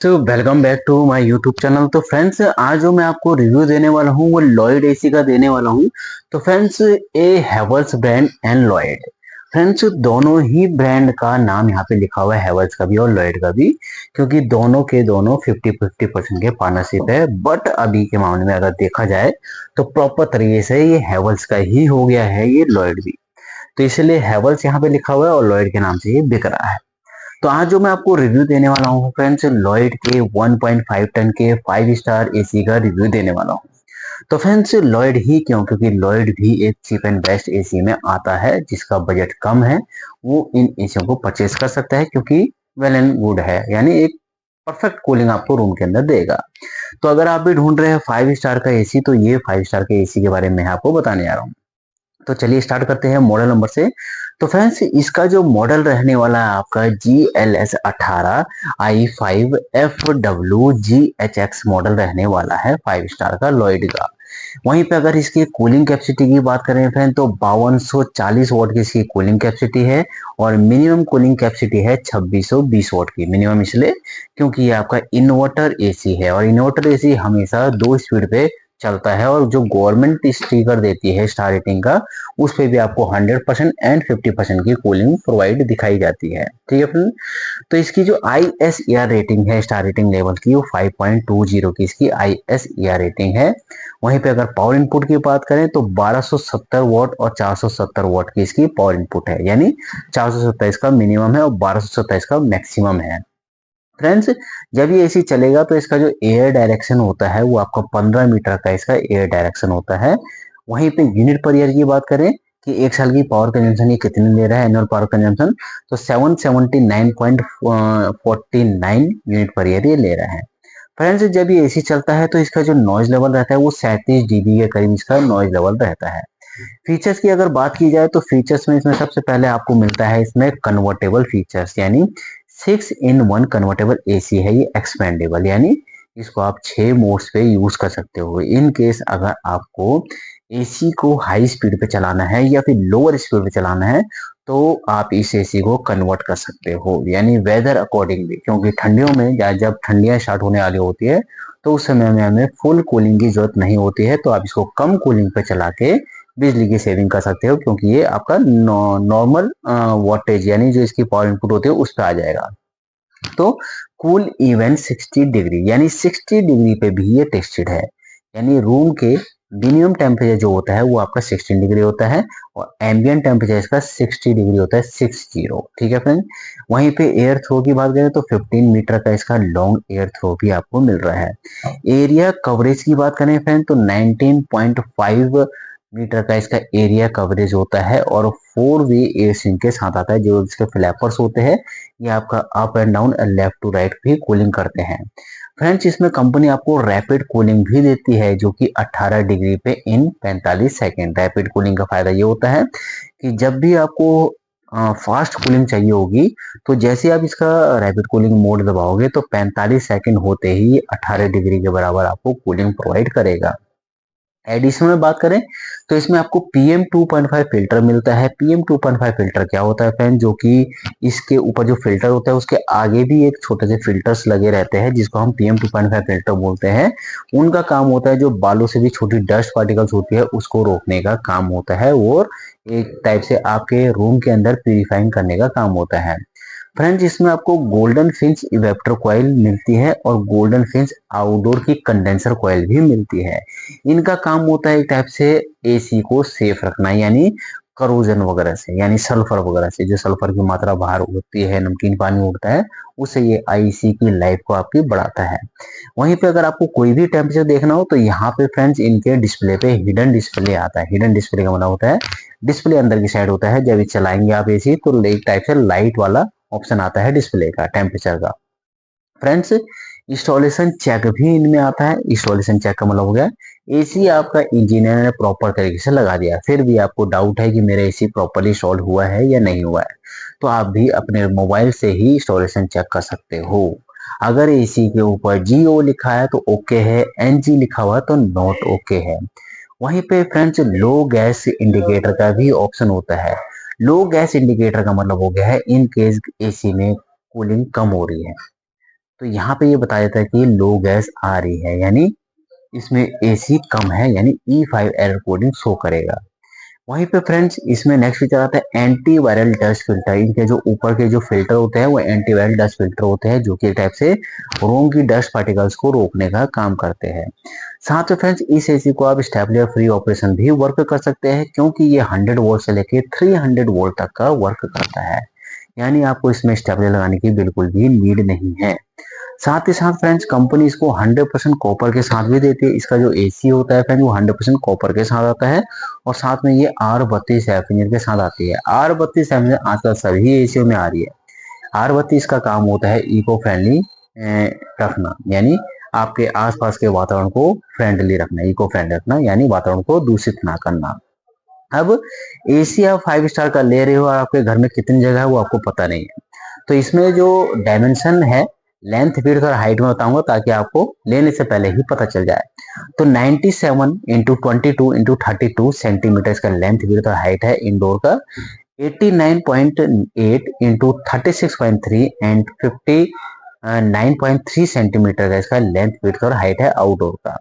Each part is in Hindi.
तो welcome back to my YouTube channel. तो फ्रेंड्स, आज जो मैं आपको रिव्यू देने वाला हूँ वो लॉयड एसी का देने वाला हूँ। तो friends, A Havells brand and Lloyd, friends दोनों ही ब्रांड का नाम यहाँ पे लिखा हुआ है, हैवेल्स का भी और लॉयड का भी, क्योंकि दोनों के दोनों 50-50% के पार्टनरशिप है। बट अभी के मामले में अगर देखा जाए तो प्रॉपर तरीके से ये हैवेल्स का ही हो गया है, ये लॉयड भी। तो इसलिए हैवेल्स यहाँ पे लिखा हुआ है और लॉयड के नाम से ये बिक रहा है। तो आज जो मैं आपको रिव्यू देने वाला हूँ फ्रेंड्स, लॉयड के 1.5 टन के 5 स्टार एसी का रिव्यू देने वाला हूँ। तो फ्रेंड्स, लॉयड ही क्यों? क्योंकि लॉयड भी एक चीप एंड बेस्ट एसी में आता है। जिसका बजट कम है वो इन एसियों को परचेज कर सकता है, क्योंकि वेल एंड गुड है, यानी एक परफेक्ट कूलिंग आपको रूम के अंदर देगा। तो अगर आप भी ढूंढ रहे हैं 5 स्टार का एसी, तो ये 5 स्टार के एसी के बारे में मैं आपको बताने आ रहा हूँ। तो चलिए स्टार्ट करते हैं मॉडल नंबर से। तो फ्रेंड्स, इसका जो मॉडल रहने वाला है आपका GLS18I5FWGHX मॉडल रहने वाला है, 5 स्टार का लॉयड का। वहीं पे अगर इसकी कूलिंग कैपेसिटी की बात करें फ्रेंड, तो 5240 वॉट की इसकी कूलिंग कैपेसिटी है और मिनिमम कूलिंग कैपेसिटी है 2620 वॉट की। मिनिमम इसलिए क्योंकि ये आपका इन्वर्टर एसी है और इन्वर्टर एसी हमेशा 2 स्पीड पे चलता है, और जो गवर्नमेंट स्टिकर देती है स्टार रेटिंग का, उस पे भी आपको 100% एंड 50% की कूलिंग प्रोवाइड दिखाई जाती है। ठीक है फ्रेंड। तो इसकी जो ISER रेटिंग है, स्टार रेटिंग लेवल की, वो 5.20 की इसकी ISER रेटिंग है। वहीं पे अगर पावर इनपुट की बात करें तो 1270 वॉट और 470 वॉट की इसकी पावर इनपुट है, यानी 470 इसका मिनिमम है और 1270 इसका मैक्सिमम है। फ्रेंड्स, जब ये एसी चलेगा तो इसका जो एयर डायरेक्शन होता है वो आपका 15 मीटर का इसका एयर डायरेक्शन होता है। वहीं पे यूनिट पर ईयर की बात करें कि एक साल की पावर कंजम्पशन ये कितनी ले रहा है, एनुअल पावर कंजम्पशन, तो 779.49 यूनिट पर ईयर ये ले रहा है। फ्रेंड्स, जब ये एसी चलता है तो इसका जो नॉइज लेवल रहता है वो 37 dB के करीब इसका नॉइज लेवल रहता है। फीचर्स की अगर बात की जाए तो फीचर्स में इसमें सबसे पहले आपको मिलता है इसमें कन्वर्टेबल फीचर्स, यानी 6-in-1 कन्वर्टेबल एसी है ये, एक्सपेंडेबल, यानी इसको आप 6 मोड्स पे यूज कर सकते हो। इन केस अगर आपको एसी को हाई स्पीड पे चलाना है या फिर लोअर स्पीड पे चलाना है तो आप इस एसी को कन्वर्ट कर सकते हो, यानी वेदर अकॉर्डिंगली। क्योंकि ठंडियों में या जब ठंडियां स्टार्ट होने वाली होती है तो उस समय में हमें फुल कूलिंग की जरूरत नहीं होती है, तो आप इसको कम कूलिंग पे चला के बिजली की सेविंग कर सकते हो, क्योंकि ये आपका नॉर्मल वोल्टेज यानी जो इसकी पावर इनपुट होती है उस पर आ जाएगा। तो कूल इवन 60 डिग्री, यानी 60 डिग्री पे भी ये टेस्टेड है, यानी रूम के मिनिमम टेम्परेचर जो होता है वो आपका 16 डिग्री होता है और एम्बियंट टेम्परेचर इसका 60 डिग्री होता है, 60। ठीक है फ्रेंड। वहीं पे एयर थ्रो की बात करें तो 15 मीटर का इसका लॉन्ग एयर थ्रो भी आपको मिल रहा है। एरिया कवरेज की बात करें फ्रेंड तो 19.5 मीटर का इसका एरिया कवरेज होता है और 4 वे एयर सिंक के साथ आता है। जो इसके फ्लैपर्स होते हैं ये आपका up and down, left to right भी कूलिंग करते हैं। फ्रेंड्स, इसमें कंपनी आपको रैपिड कूलिंग भी देती है, जो कि 18 डिग्री पे इन 45 सेकेंड। रैपिड कूलिंग का फायदा ये होता है कि जब भी आपको फास्ट कूलिंग चाहिए होगी तो जैसे आप इसका रैपिड कूलिंग मोड दबाओगे तो 45 सेकेंड होते ही 18 डिग्री के बराबर आपको कूलिंग प्रोवाइड करेगा। एडिशनल में बात करें तो इसमें आपको PM2.5 फिल्टर मिलता है। PM2.5 फिल्टर क्या होता है फ्रेंड, जो कि इसके ऊपर जो फिल्टर होता है उसके आगे भी एक छोटे से फिल्टर्स लगे रहते हैं, जिसको हम PM2.5 फिल्टर बोलते हैं। उनका काम होता है जो बालों से भी छोटी डस्ट पार्टिकल्स होती है उसको रोकने का काम होता है, और एक टाइप से आपके रूम के अंदर प्यूरिफाइंग करने का काम होता है। फ्रेंड्स, इसमें आपको गोल्डन फिंच इवेप्टर कॉइल मिलती है और गोल्डन फिंच आउटडोर की कंडेंसर कॉइल भी मिलती है। इनका काम होता है एक टाइप से एसी को सेफ रखना, यानी करोजन वगैरह से, यानी सल्फर वगैरह से। जो सल्फर की मात्रा बाहर होती है, नमकीन पानी उड़ता है, उससे ये आईसी की लाइफ को आपकी बढ़ाता है। वहीं पे अगर आपको कोई भी टेम्परेचर देखना हो तो यहाँ पे फ्रेंड्स इनके डिस्प्ले पे हिडन डिस्प्ले आता है। हिडन डिस्प्ले का मतलब होता है डिस्प्ले अंदर की साइड होता है। जब ये चलाएंगे आप एसी तो एक टाइप से लाइट वाला ऑप्शन आता है डिस्प्ले का, टेम्परेचर का। फ्रेंड्स, इंस्टॉलेशन चेक भी इनमें आता है। इंस्टॉलेशन चेक का मतलब हो गया एसी आपका इंजीनियर ने प्रॉपर तरीके से लगा दिया, फिर भी आपको डाउट है कि मेरा एसी प्रॉपरली इंस्टॉल हुआ है या नहीं हुआ है, तो आप भी अपने मोबाइल से ही इंस्टॉलेशन चेक कर सकते हो। अगर एसी के ऊपर GO लिखा है तो ओके है, NG लिखा हुआ तो नॉट ओके है। वहीं पे फ्रेंड्स लो गैस इंडिकेटर का भी ऑप्शन होता है। लो गैस इंडिकेटर का मतलब हो गया है इन केस एसी में कूलिंग कम हो रही है तो यहाँ पे ये बताया जाता है कि लो गैस आ रही है, यानी इसमें एसी कम है, यानी E5 एरर कोडिंग शो करेगा। वहीं पे फ्रेंड्स इसमें नेक्स्ट फीचर आता है एंटी वायरल डस्ट फिल्टर। इनके जो ऊपर के जो फिल्टर होते हैं वो एंटी वायरल डस्ट फिल्टर होते हैं, जो कि एक टाइप से रूम की डस्ट पार्टिकल्स को रोकने का काम करते हैं। साथ में फ्रेंड्स इस एसी को आप स्टेबलर फ्री ऑपरेशन भी वर्क कर सकते हैं, क्योंकि ये 100 वोल्ट से लेके 300 वोल्ट तक का वर्क करता है, यानी आपको इसमें स्टेबलर लगाने की बिल्कुल भी नीड नहीं है। साथ ही साथ फ्रेंड्स कंपनी इसको 100% कॉपर के साथ भी देती है। इसका जो एसी होता है फ्रेंड्स वो 100% कॉपर के साथ आता है, और साथ में ये R32 एफिनियर के साथ आती है। R32 एफिनियर आजकल सभी एसीओ में आ रही है। R32 का काम होता है इको फ्रेंडली रखना, यानी आपके आसपास के वातावरण को फ्रेंडली रखना, इको फ्रेंडली रखना, यानी वातावरण को दूषित ना करना। अब एसी आप 5 स्टार का ले रहे हो और आपके घर में कितनी जगह है वो आपको पता नहीं है, तो इसमें जो डायमेंशन है लेंथ विड्थ और हाइट में बताऊंगा, ताकि आपको लेने से पहले ही पता चल जाए। तो 97 इंटू 22 इंटू 32 सेंटीमीटर का लेंथ विड्थ और हाइट है इंडोर का। 89.8 इंटू 36.3 एंड 59.3 सेंटीमीटर का इसका लेंथ विड्थ और हाइट है आउटडोर का।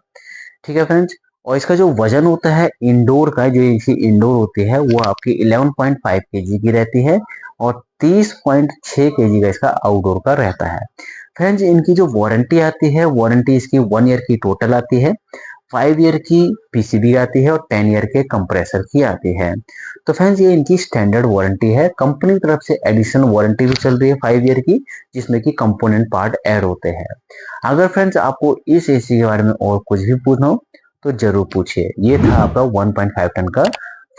ठीक है फ्रेंड्स, और इसका जो वजन होता है इंडोर का, जो इसी इंडोर होती है वो आपकी 11.5 केजी की रहती है, और 30.6 केजी का इसका आउटडोर का रहता है। फ्रेंड्स इनकी जो वारंटी आती है, वारंटी इसकी 1 ईयर की टोटल आती है, 5 ईयर की पीसीबी आती है, और 10 ईयर के कंप्रेसर की आती है। तो फ्रेंड्स ये इनकी स्टैंडर्ड वारंटी है। कंपनी की तरफ से एडिशनल वारंटी भी चल रही है 5 ईयर की, जिसमें कि कंपोनेंट पार्ट ऐड होते हैं। अगर फ्रेंड्स आपको इस एसी के बारे में और कुछ भी पूछना हो तो जरूर पूछिए। ये था आपका 1.5 टन का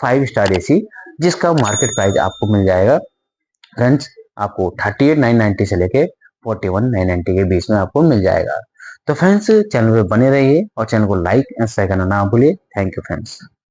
5 स्टार एसी, जिसका मार्केट प्राइस आपको मिल जाएगा फ्रेंड्स, आपको 38,990 से लेके 41,990 के बीच में आपको मिल जाएगा। तो फ्रेंड्स चैनल पे बने रहिए और चैनल को लाइक एंड शेयर करना ना भूलिए। Thank you friends.